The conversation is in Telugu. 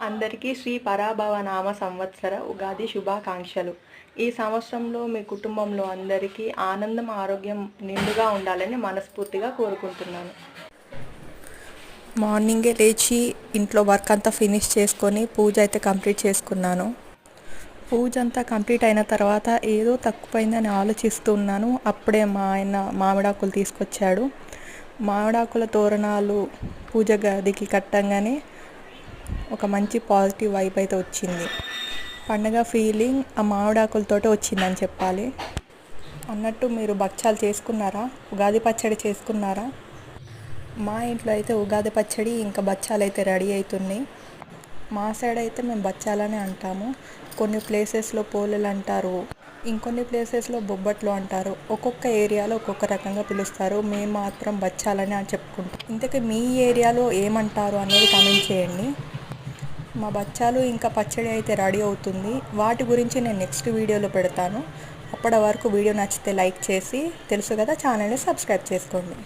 అందరికీ శ్రీ పరాభవ నామ సంవత్సర ఉగాది శుభాకాంక్షలు. ఈ సంవత్సరంలో మీ కుటుంబంలో అందరికీ ఆనందం, ఆరోగ్యం నిండుగా ఉండాలని మనస్ఫూర్తిగా కోరుకుంటున్నాను. మార్నింగే లేచి ఇంట్లో వర్క్ అంతా ఫినిష్ చేసుకొని పూజ అయితే కంప్లీట్ చేసుకున్నాను. పూజ అంతా కంప్లీట్ అయిన తర్వాత ఏదో తక్కువైందని ఆలోచిస్తున్నాను. అప్పుడే మా ఆయన మామిడాకులు తీసుకొచ్చాడు. మామిడాకుల తోరణాలు పూజ గదికి కట్టంగానే ఒక మంచి పాజిటివ్ వైబ్ అయితే వచ్చింది. పండగ ఫీలింగ్ ఆ మామిడాకులతోటే వచ్చిందని చెప్పాలి. అన్నట్టు మీరు భక్షాలు చేసుకున్నారా? ఉగాది పచ్చడి చేసుకున్నారా? మా ఇంట్లో అయితే ఉగాది పచ్చడి ఇంకా బచ్చాలు అయితే రెడీ అవుతున్నాయి. మా సైడ్ అయితే మేము బచ్చాలనే అంటాము. కొన్ని ప్లేసెస్లో పోలేలు అంటారు, ఇంకొన్ని ప్లేసెస్లో బొబ్బట్లు అంటారు. ఒక్కొక్క ఏరియాలో ఒక్కొక్క రకంగా పిలుస్తారు. మేము మాత్రం బచ్చాలని అని చెప్పుకుంటాం. ఇంతకీ మీ ఏరియాలో ఏమంటారు అనేది కామెంట్ చేయండి. మా బచ్చాలు ఇంకా పచ్చడి అయితే రెడీ అవుతుంది. వాటి గురించి నేను నెక్స్ట్ వీడియోలో పెడతాను. అప్పటి వరకు వీడియో నచ్చితే లైక్ చేసి, తెలుసు కదా, ఛానల్ని సబ్స్క్రైబ్ చేసుకోండి.